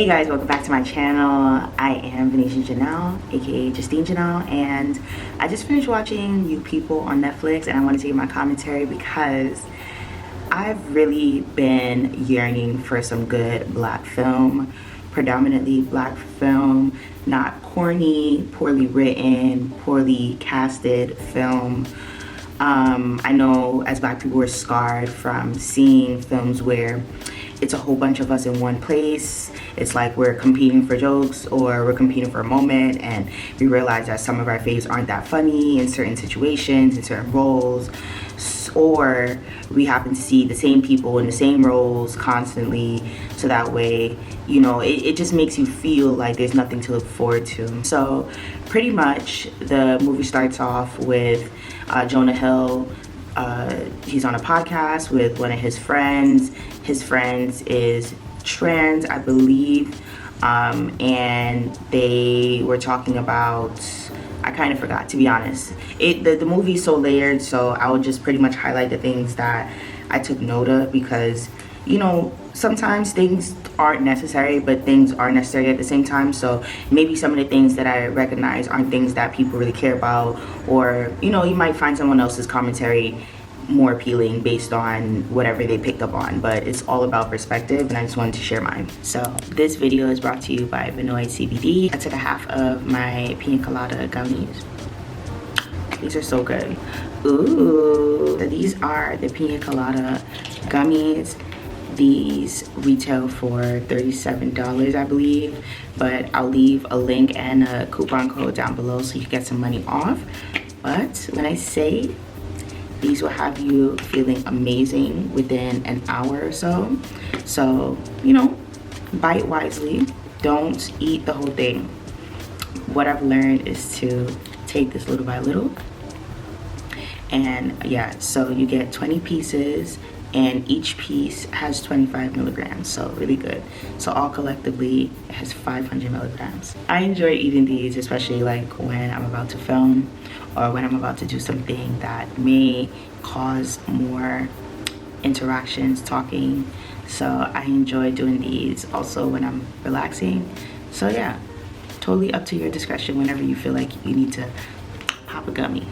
Hey guys, welcome back to my channel. I am Venetia Janelle, aka Justine Janelle, and I just finished watching You People on Netflix, and I wanted to give my commentary because I've really been yearning for some good black film, predominantly black film, not corny, poorly written, poorly casted film. I know as black people we're scarred from seeing films where it's a whole bunch of us in one place. It's like we're competing for jokes or we're competing for a moment, and we realize that some of our faves aren't that funny in certain situations, in certain roles, or we happen to see the same people in the same roles constantly, so that way, you know, it just makes you feel like there's nothing to look forward to. So pretty much the movie starts off with Jonah Hill. He's on a podcast with one of his friends. His friend is trans, I believe, and they were talking about, I kind of forgot, to be honest. The movie's so layered, so I would just pretty much highlight the things that I took note of, because, you know, sometimes things aren't necessary, but things are necessary at the same time. So maybe some of the things that I recognize aren't things that people really care about, or, you know, you might find someone else's commentary more appealing based on whatever they picked up on, but it's all about perspective, and I just wanted to share mine. So this video is brought to you by Vinoid CBD. I took a half of my pina colada gummies. These are so good. Ooh, so these are the pina colada gummies. These retail for $37, I believe, but I'll leave a link and a coupon code down below so you can get some money off. But when I say these will have you feeling amazing within an hour or so. So, you know, bite wisely. Don't eat the whole thing. What I've learned is to take this little by little. And yeah, so you get 20 pieces, and each piece has 25 milligrams, so really good. So all collectively, it has 500 milligrams. I enjoy eating these, especially like when I'm about to film or when I'm about to do something that may cause more interactions, talking. So I enjoy doing these also when I'm relaxing. So yeah, totally up to your discretion whenever you feel like you need to pop a gummy.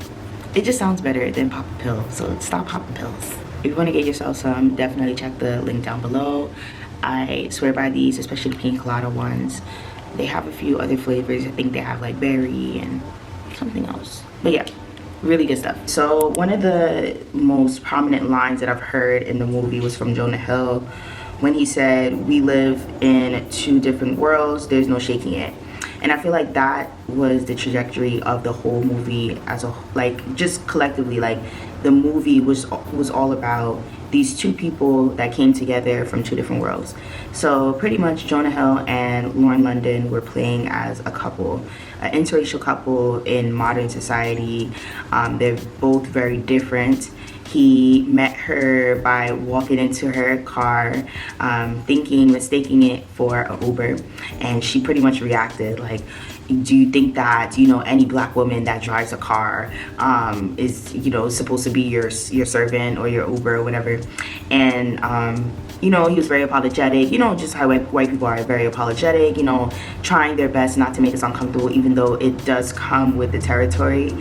It just sounds better than pop a pill, so stop popping pills. If you want to get yourself some, definitely check the link down below. I swear by these, especially the pina colada ones. They have a few other flavors. I think they have like berry and something else. But yeah, really good stuff. So one of the most prominent lines that I've heard in the movie was from Jonah Hill when he said, "We live in two different worlds, there's no shaking it." And I feel like that was the trajectory of the whole movie as a, like, just collectively, like the movie was all about these two people that came together from two different worlds. So pretty much Jonah Hill and Lauren London were playing as a couple, an interracial couple in modern society. They're both very different. He met her by walking into her car, mistaking it for an Uber, and she pretty much reacted like, do you think that, you know, any black woman that drives a car is, you know, supposed to be your servant or your Uber or whatever? And you know, he was very apologetic, you know, just how white people are, very apologetic, you know, trying their best not to make us uncomfortable, even though it does come with the territory.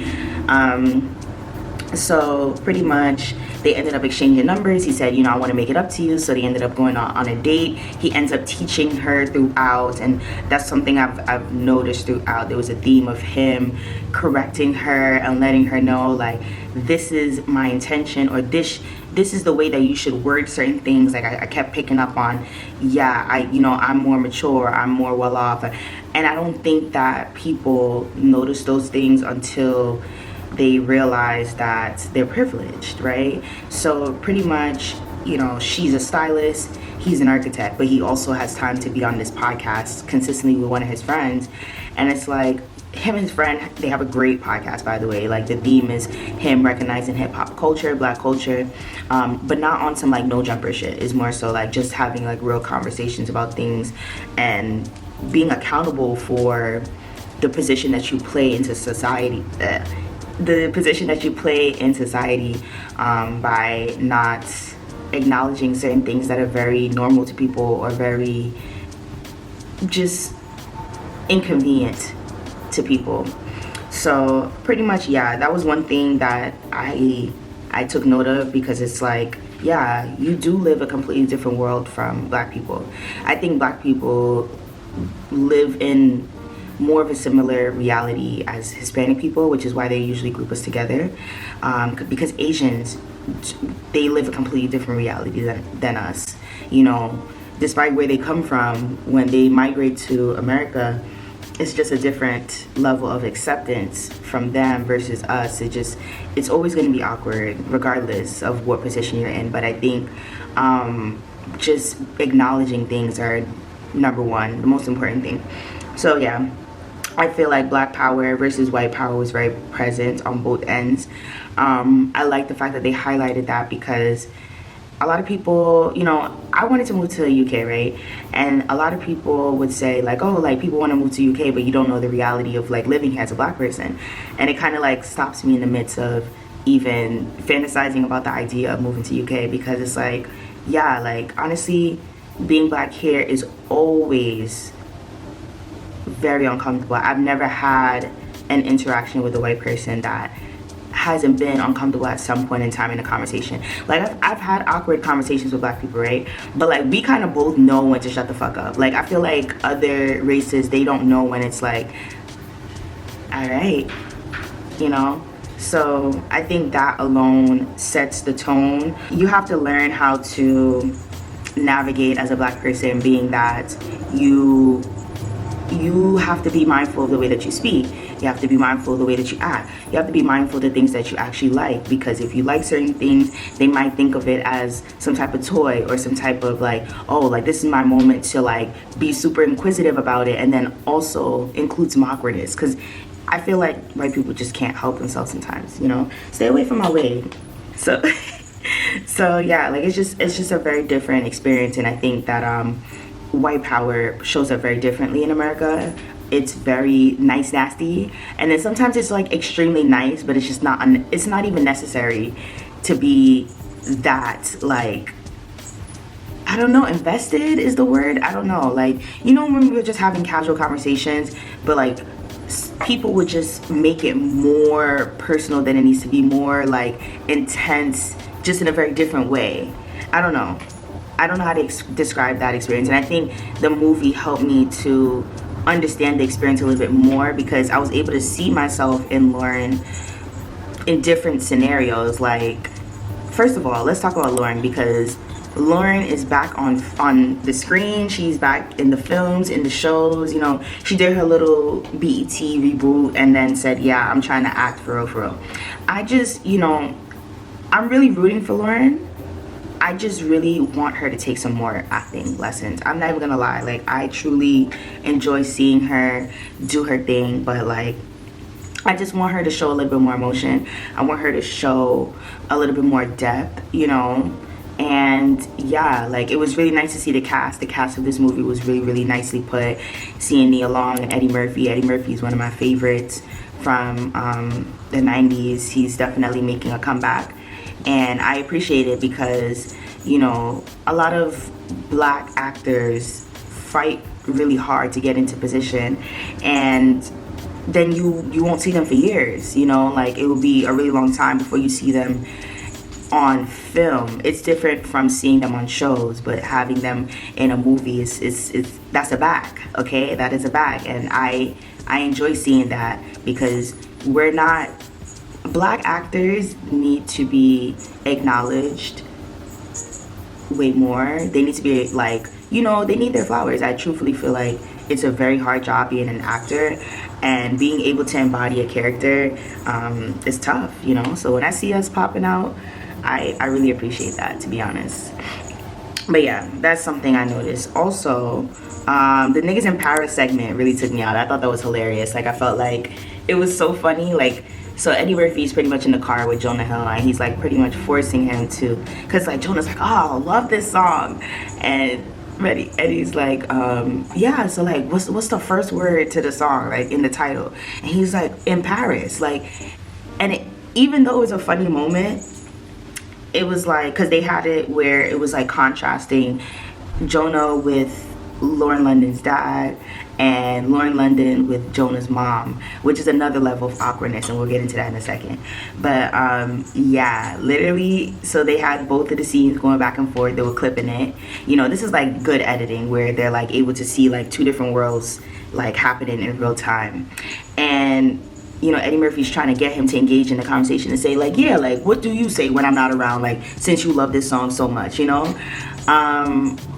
So pretty much they ended up exchanging numbers. He said, you know, I want to make it up to you. So they ended up going on a date. He ends up teaching her throughout, and that's something I've noticed throughout. There was a theme of him correcting her and letting her know, like, this is my intention, or this is the way that you should word certain things. Like I kept picking up on, yeah, I'm more mature, I'm more well off, and I don't think that people notice those things until they realize that they're privileged, right? So pretty much, you know, she's a stylist, he's an architect, but he also has time to be on this podcast consistently with one of his friends. And it's like, him and his friend, they have a great podcast, by the way. Like, the theme is him recognizing hip-hop culture, black culture, but not on some like no jumper shit. It's more so like just having like real conversations about things and being accountable for the position that you play into society. The position that you play in society by not acknowledging certain things that are very normal to people or very just inconvenient to people. So pretty much, yeah, that was one thing that I took note of, because it's like, yeah, you do live a completely different world from black people. I think black people live in more of a similar reality as Hispanic people, which is why they usually group us together. Because Asians, they live a completely different reality than us. You know, despite where they come from, when they migrate to America, it's just a different level of acceptance from them versus us. It's always going to be awkward regardless of what position you're in. But I think just acknowledging things are number one, the most important thing. So yeah, I feel like black power versus white power was very present on both ends. I like the fact that they highlighted that, because a lot of people, you know, I wanted to move to the UK, right? And a lot of people would say like, oh, like people want to move to UK, but you don't know the reality of like living here as a black person. And it kind of like stops me in the midst of even fantasizing about the idea of moving to UK, because it's like, yeah, like honestly, being black here is always very uncomfortable. I've never had an interaction with a white person that hasn't been uncomfortable at some point in time in a conversation. Like I've had awkward conversations with black people, right? But like we kind of both know when to shut the fuck up. Like I feel like other races, they don't know when it's like, all right, you know? So I think that alone sets the tone. You have to learn how to navigate as a black person, being that you have to be mindful of the way that you speak. You have to be mindful of the way that you act. You have to be mindful of the things that you actually like, because if you like certain things, they might think of it as some type of toy or some type of like, oh, like this is my moment to like be super inquisitive about it, and then also include some awkwardness, because I feel like white people just can't help themselves sometimes, you know? Stay away from my way. So so yeah, like it's just a very different experience, and I think that white power shows up very differently in America. It's very nice, nasty, and then sometimes it's like extremely nice, but it's just not. It's not even necessary to be that like. I don't know. Invested is the word. I don't know. Like, you know, when we were just having casual conversations, but like people would just make it more personal than it needs to be, more like intense, just in a very different way. I don't know. I don't know how to describe that experience, and I think the movie helped me to understand the experience a little bit more, because I was able to see myself in Lauren in different scenarios. Like, first of all, let's talk about Lauren, because Lauren is back on the screen. She's back in the films, in the shows. You know, she did her little BET reboot and then said, yeah, I'm trying to act for real, for real. I just, you know, I'm really rooting for Lauren. I just really want her to take some more acting lessons. I'm not even gonna lie, like I truly enjoy seeing her do her thing, but like I just want her to show a little bit more emotion. I want her to show a little bit more depth, you know? And yeah, like it was really nice to see the cast. The cast of this movie was really, really nicely put. Seeing Nia Long and Eddie Murphy. Eddie Murphy is one of my favorites from the 90s. He's definitely making a comeback. And I appreciate it because, you know, a lot of black actors fight really hard to get into position, and then you won't see them for years, you know, like it will be a really long time before you see them on film. It's different from seeing them on shows, but having them in a movie is that's a bag, okay? That is a bag, and I enjoy seeing that, because we're not, black actors need to be acknowledged way more. They need to be like, you know, they need their flowers. I truthfully feel like it's a very hard job being an actor, and being able to embody a character is tough, you know? So when I see us popping out, I really appreciate that, to be honest. But yeah, that's something I noticed. Also, the niggas in Paris segment really took me out. I thought that was hilarious. Like, I felt like it was so funny. Like, so Eddie Murphy's pretty much in the car with Jonah Hill, and he's like pretty much forcing him to, because like Jonah's like, oh, love this song, and Eddie's like, yeah, so like what's the first word to the song, like in the title? And he's like, in Paris. Like, and even though it was a funny moment, it was like, because they had it where it was like contrasting Jonah with Lauren London's dad and Lauren London with Jonah's mom, which is another level of awkwardness, and we'll get into that in a second. But yeah, literally, so they had both of the scenes going back and forth. They were clipping it. You know, this is like good editing where they're like able to see like two different worlds like happening in real time. And you know, Eddie Murphy's trying to get him to engage in the conversation and say like, yeah, like what do you say when I'm not around, like since you love this song so much, you know.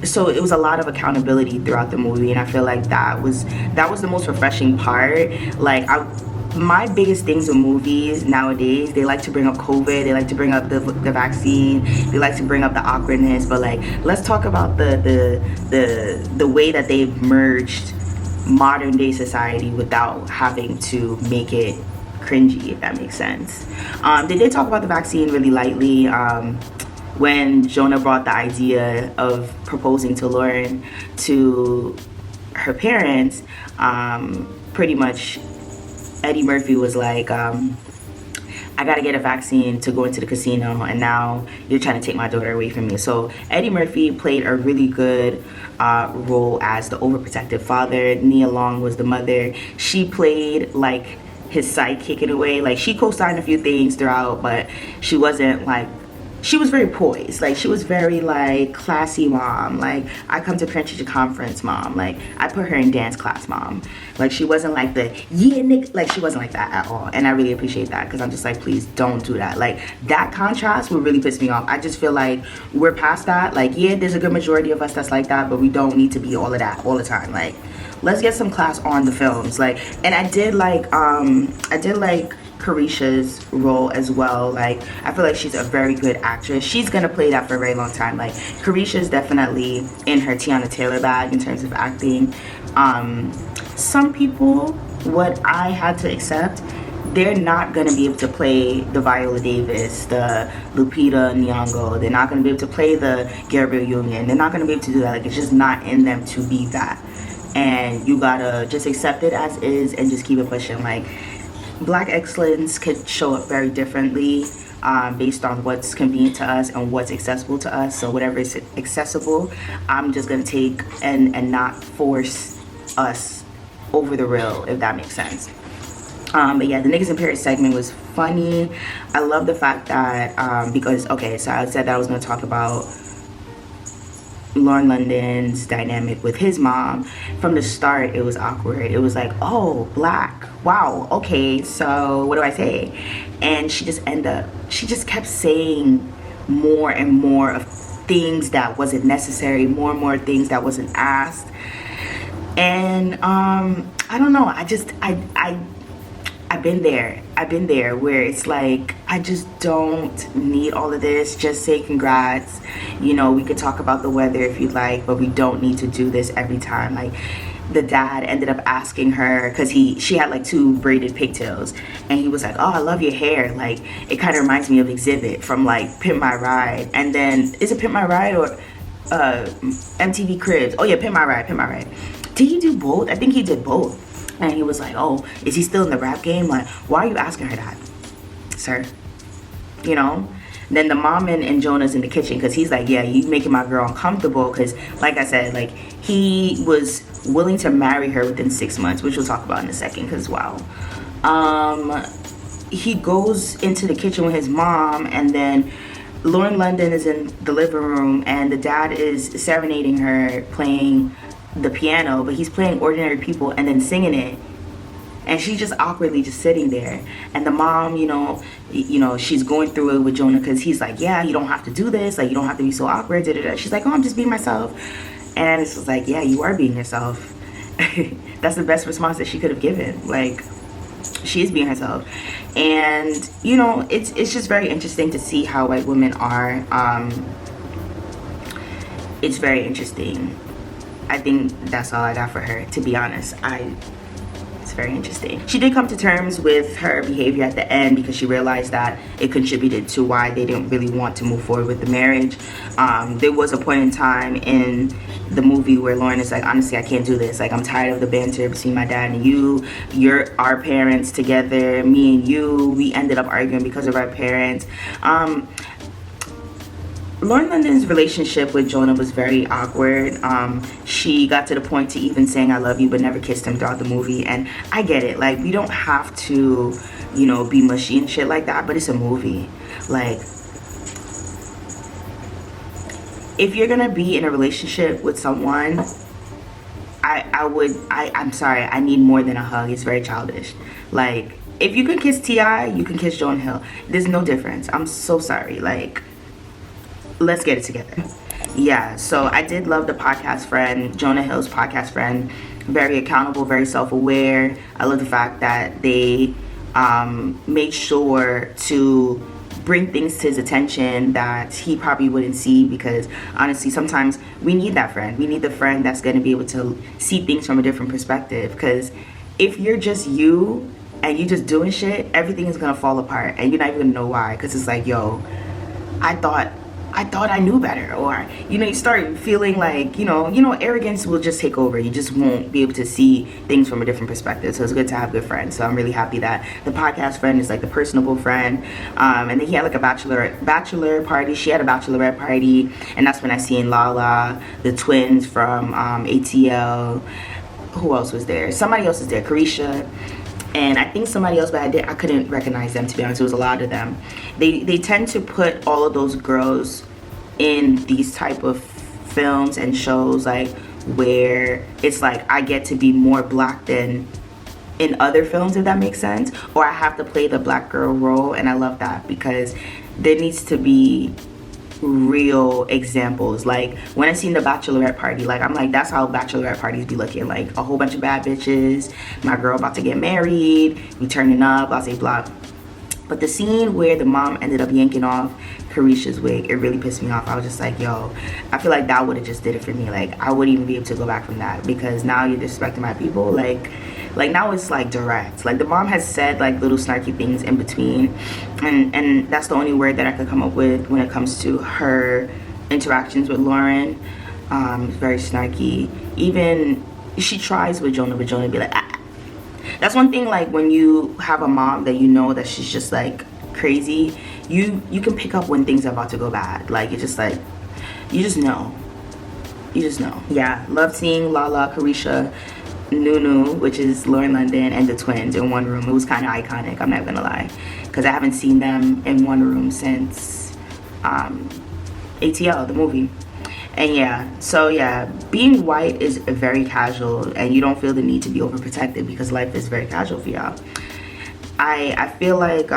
So it was a lot of accountability throughout the movie, and I feel like that was the most refreshing part. Like my biggest things with movies nowadays, they like to bring up COVID, they like to bring up the vaccine, they like to bring up the awkwardness, but like let's talk about the way that they've merged modern day society without having to make it cringy, if that makes sense. They did talk about the vaccine really lightly. When Jonah brought the idea of proposing to Lauren to her parents, pretty much Eddie Murphy was like, I gotta get a vaccine to go into the casino, and now you're trying to take my daughter away from me. So Eddie Murphy played a really good role as the overprotective father. Nia Long was the mother. She played like his sidekick in a way. Like she co-signed a few things throughout, but she wasn't like, she was very poised. Like she was very like classy mom. Like I come to parent teacher conference mom. Like I put her in dance class mom. Like she wasn't like the yeah Nick. Like she wasn't like that at all. And I really appreciate that, because I'm just like, please don't do that. Like that contrast would really piss me off. I just feel like we're past that. Like yeah, there's a good majority of us that's like that, but we don't need to be all of that all the time. Like let's get some class on the films. Like, and I did like Carisha's role as well. Like I feel like she's a very good actress. She's gonna play that for a very long time. Like Carisha's definitely in her Tiana Taylor bag in terms of acting. Some people, what I had to accept, they're not gonna be able to play the Viola Davis, the Lupita Nyong'o. They're not gonna be able to play the Gabrielle Union. They're not gonna be able to do that. Like it's just not in them to be that. And you gotta just accept it as is and just keep it pushing. Like Black excellence could show up very differently based on what's convenient to us and what's accessible to us. So whatever is accessible, I'm just gonna take and not force us over the rail, if that makes sense. But yeah, the Niggas in Paris segment was funny. I love the fact that because okay, so I said that I was gonna talk about Lauren London's dynamic with his mom. From the start, it was awkward. It was like, oh, Black, wow, okay, so what do I say? And she just kept saying more and more of things that wasn't necessary, more and more things that wasn't asked. And I don't know, I've been there where it's like, I just don't need all of this. Just say congrats. You know, we could talk about the weather if you'd like, but we don't need to do this every time. Like the dad ended up asking her, because she had like 2 braided pigtails, and he was like, oh, I love your hair. Like it kind of reminds me of Exhibit from like Pimp My Ride. And then is it Pimp My Ride or MTV Cribs? Oh yeah, Pimp My Ride. Did he do both? I think he did both. And he was like, oh, is he still in the rap game? Like, why are you asking her that, sir? You know? Then the mom and Jonah's in the kitchen, because he's like, yeah, you making my girl uncomfortable. Because like I said, like he was willing to marry her within 6 months, which we'll talk about in a second, because wow. He goes into the kitchen with his mom, and then Lauren London is in the living room, and the dad is serenading her, playing the piano, but he's playing Ordinary People and then singing it, and she's just awkwardly just sitting there. And the mom, you know, she's going through it with Jonah, because he's like, yeah, you don't have to do this, like you don't have to be so awkward, da, da, da. She's like, oh, I'm just being myself. And it's just like, yeah, you are being yourself. That's the best response that she could have given. Like she is being herself. And you know, it's just very interesting to see how white women are. It's very interesting. I think that's all I got for her, to be honest. It's very interesting. She did come to terms with her behavior at the end, because she realized that it contributed to why they didn't really want to move forward with the marriage. There was a point in time in the movie where Lauren is like, honestly, I can't do this. Like, I'm tired of the banter between my dad and you. You're our parents together, me and you. We ended up arguing because of our parents. Lauren London's relationship with Jonah was very awkward. She got to the point to even saying "I love you," but never kissed him throughout the movie. And I get it. Like, we don't have to, be mushy and shit like that. But it's a movie. Like, if you're gonna be in a relationship with someone, I'm sorry. I need more than a hug. It's very childish. Like, if you can kiss T.I., you can kiss Jonah Hill. There's no difference. I'm so sorry. Like, let's get it together. Yeah, so I did love the podcast friend, Jonah Hill's podcast friend. Very accountable, very self-aware. I love the fact that they made sure to bring things to his attention that he probably wouldn't see, because honestly sometimes we need that friend. We need the friend that's going to be able to see things from a different perspective, because if you're just you and you just doing shit, everything is going to fall apart and you're not even going to know why, because it's like, yo, I thought I knew better. Or you start feeling like arrogance will just take over. You just won't be able to see things from a different perspective. So it's good to have good friends. So I'm really happy that the podcast friend is like the personable friend. And then he had like a bachelor party. She had a bachelorette party, and that's when I seen Lala, the twins from ATL. Who else was there? Somebody else was there. Carisha. And I think somebody else, but I couldn't recognize them, to be honest. It was a lot of them. They tend to put all of those girls in these type of films and shows, like, where it's like I get to be more black than in other films, if that makes sense. Or I have to play the black girl role, and I love that, because there needs to be real examples. Like, when I seen the bachelorette party, like, I'm like, that's how bachelorette parties be looking. Like, a whole bunch of bad bitches, my girl about to get married, we turning up, blah blah blah. But the scene where the mom ended up yanking off Carisha's wig, it really pissed me off. I was just like, yo, I feel like that would have just did it for me. Like, I wouldn't even be able to go back from that, because now you're disrespecting my people. Like now it's like direct. Like, the mom has said like little snarky things in between, and that's the only word that I could come up with when it comes to her interactions with Lauren. Very snarky. Even she tries with Jonah, but Jonah be like, ah. That's one thing, like, when you have a mom that that she's just like crazy, you can pick up when things are about to go bad. Like, it's just like, you just know. Yeah, love seeing Lala, Carisha, Nunu, which is Lauren London, and the twins in one room. It was kind of iconic, I'm not gonna lie, because I haven't seen them in one room since ATL, the movie. And yeah, being white is very casual, and you don't feel the need to be overprotected, because life is very casual for y'all. I feel like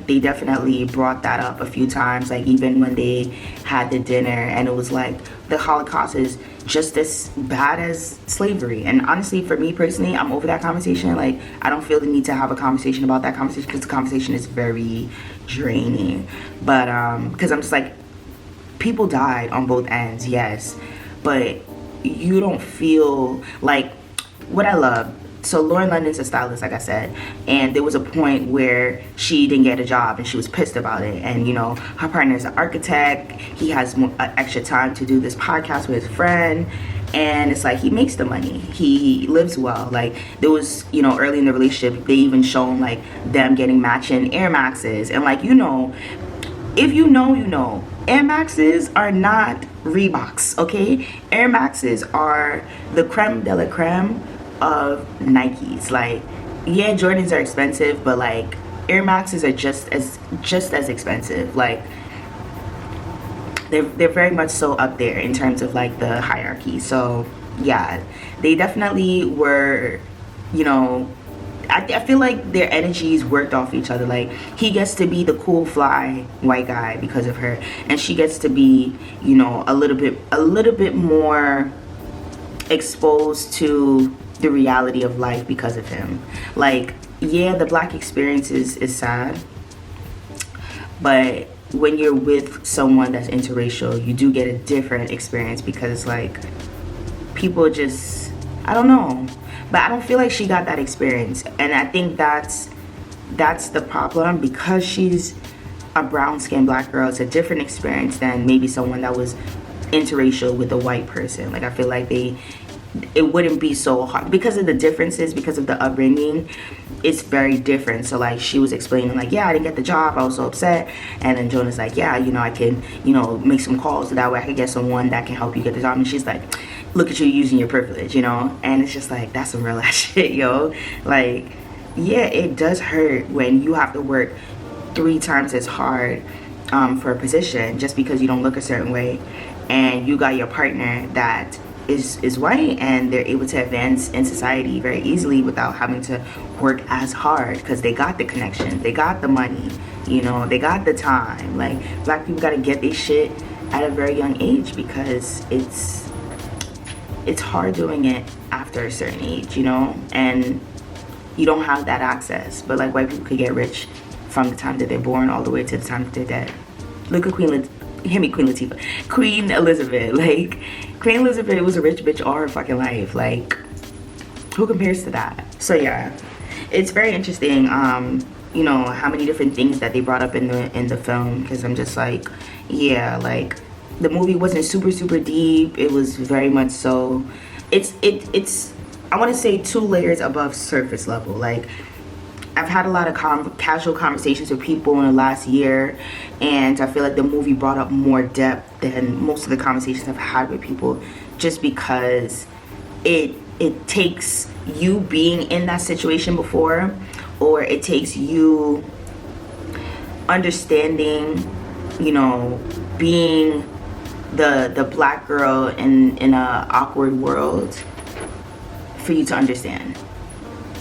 they definitely brought that up a few times, like even when they had the dinner, and it was like the Holocaust is just as bad as slavery. And honestly, for me personally, I'm over that conversation. Like, I don't feel the need to have a conversation about that conversation, because the conversation is very draining. But because I'm just like, people died on both ends, yes, but you don't feel like what I love. So Lauren London's a stylist, like I said, and there was a point where she didn't get a job and she was pissed about it. And her partner is an architect. He has more extra time to do this podcast with his friend, and it's like he makes the money. He lives well. Like, there was, early in the relationship, they even shown like them getting matching Air Maxes, and like, if you know, Air Maxes are not Reeboks, okay? Air Maxes are the creme de la creme of Nikes. Like, yeah, Jordans are expensive, but like Air Maxes are just as expensive. Like, they're very much so up there in terms of like the hierarchy. So yeah, they definitely were, I feel like their energies worked off each other. Like, he gets to be the cool fly white guy because of her, and she gets to be, a little bit more exposed to the reality of life because of him. Like, yeah, the black experience is sad, but when you're with someone that's interracial, you do get a different experience, because like, people just, I don't know. But I don't feel like she got that experience, and I think that's the problem, because she's a brown-skinned black girl. It's a different experience than maybe someone that was interracial with a white person. Like, I feel like it wouldn't be so hard because of the differences, because of the upbringing. It's very different. So like she was explaining like, yeah, I didn't get the job, I was so upset. And then Jonah's like, yeah, you know, I can, you know, make some calls so that way I can get someone that can help you get the job. And she's like, look at you using your privilege, you know. And it's just like, that's some real ass shit, yo. Like, yeah, it does hurt when you have to work 3 times as hard for a position just because you don't look a certain way, and you got your partner that is white and they're able to advance in society very easily without having to work as hard because they got the connections, they got the money, you know, they got the time. Like, black people got to get their shit at a very young age because it's hard doing it after a certain age, you know, and you don't have that access. But like, white people could get rich from the time that they're born all the way to the time that they're dead. Look at Queen Latifah, Queen Elizabeth. Like, Queen Elizabeth was a rich bitch all her fucking life. Like, who compares to that? So yeah, it's very interesting. You know, how many different things that they brought up in the film, because I'm just like, yeah, like, the movie wasn't super deep. It was very much so, it's I want to say 2 layers above surface level. Like, I've had a lot of casual conversations with people in the last year, and I feel like the movie brought up more depth than most of the conversations I've had with people, just because it takes you being in that situation before, or it takes you understanding, you know, being the black girl in a awkward world for you to understand.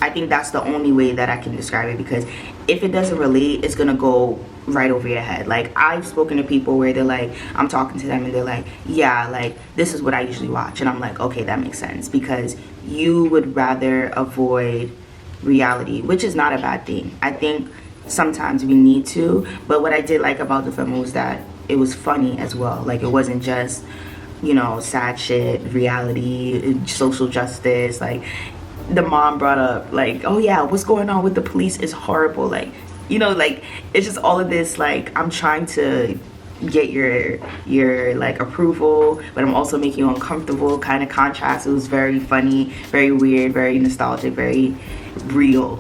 I think that's the only way that I can describe it, because if it doesn't relate, it's gonna go right over your head. Like, I've spoken to people where they're like, I'm talking to them and they're like, yeah, like, this is what I usually watch. And I'm like, okay, that makes sense, because you would rather avoid reality, which is not a bad thing. I think sometimes we need to, but what I did like about the film was that it was funny as well. Like, it wasn't just, you know, sad shit, reality, social justice. Like, the mom brought up like, oh yeah, what's going on with the police is horrible. Like, you know, like, it's just all of this, like, I'm trying to get your like approval, but I'm also making you uncomfortable kind of contrast. It was very funny, very weird, very nostalgic, very real,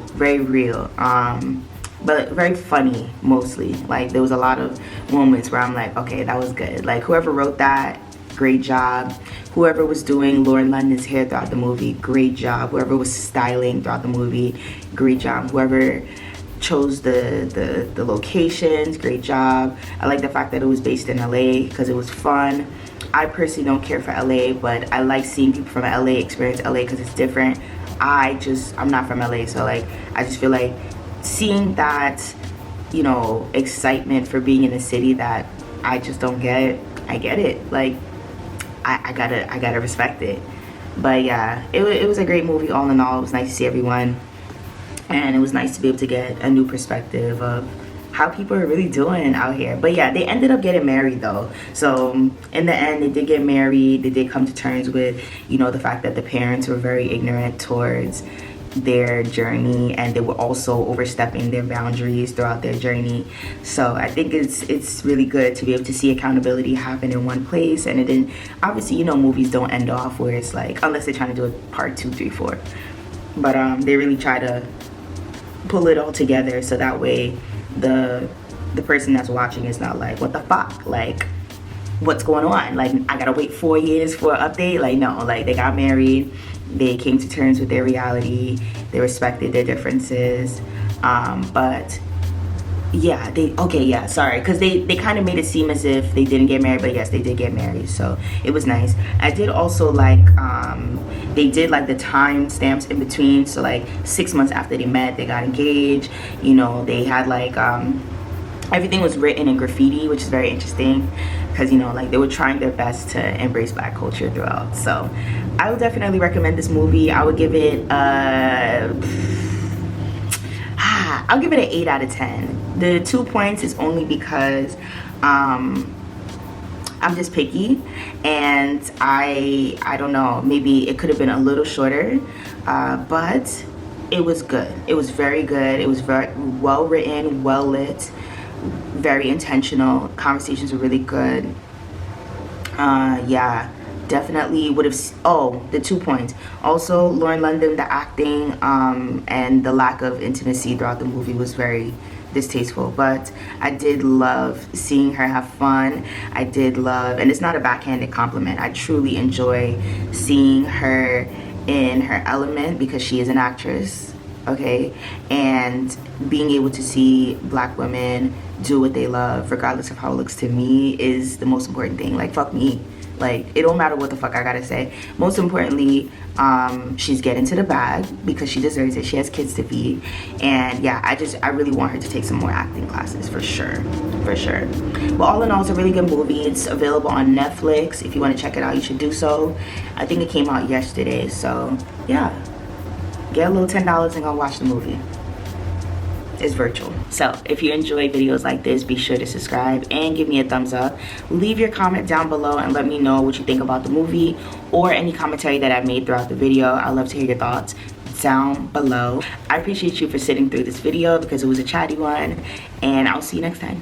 but very funny mostly. Like, there was a lot of moments where I'm like, okay, that was good. Like, whoever wrote that, great job. Whoever was doing Lauren London's hair throughout the movie, great job. Whoever was styling throughout the movie, great job. Whoever chose the locations, great job. I like the fact that it was based in LA because it was fun. I personally don't care for LA, but I like seeing people from LA experience LA because it's different. I'm not from LA, so like, I just feel like seeing that, you know, excitement for being in a city that I just don't get, I get it. Like, I gotta respect it. But yeah, it was a great movie all in all. It was nice to see everyone, and it was nice to be able to get a new perspective of how people are really doing out here. But yeah, they ended up getting married though. So in the end, they did get married. They did come to terms with, you know, the fact that the parents were very ignorant towards their journey, and they were also overstepping their boundaries throughout their journey. So I think it's really good to be able to see accountability happen in one place. And it didn't, obviously, you know, movies don't end off where it's like, unless they're trying to do a part 2, 3, 4, but they really try to pull it all together, so that way the person that's watching is not like, what the fuck, like, what's going on? Like, I gotta wait 4 years for an update? Like, no, like, they got married, they came to terms with their reality, they respected their differences, but yeah, because they kind of made it seem as if they didn't get married, but yes, they did get married, so it was nice. I did also like, they did like the time stamps in between, so like 6 months after they met, they got engaged, you know, they had like, everything was written in graffiti, which is very interesting, because, you know, like, they were trying their best to embrace black culture throughout. So I would definitely recommend this movie. I would give it I'll give it an 8 out of 10. The 2 points is only because I'm just picky, and I don't know, maybe it could have been a little shorter, but it was good. It was very good. It was very well written, well lit, very intentional. Conversations were really good. Yeah, definitely would have. Oh, the 2 points. Also, Lauren London, the acting and the lack of intimacy throughout the movie was very distasteful, but I did love seeing her have fun. I did love, and it's not a backhanded compliment, I truly enjoy seeing her in her element because she is an actress, okay? And being able to see Black women do what they love, regardless of how it looks to me, is the most important thing. Like, fuck me. Like, it don't matter what the fuck I gotta say. Most importantly, she's getting to the bag because she deserves it. She has kids to feed. And yeah, I really want her to take some more acting classes, for sure. For sure. But all in all, it's a really good movie. It's available on Netflix. If you want to check it out, you should do so. I think it came out yesterday. So yeah, get a little $10 and go watch the movie. Is virtual. So if you enjoy videos like this, be sure to subscribe and give me a thumbs up. Leave your comment down below and let me know what you think about the movie or any commentary that I made throughout the video. I'd love to hear your thoughts down below. I appreciate you for sitting through this video because it was a chatty one, and I'll see you next time.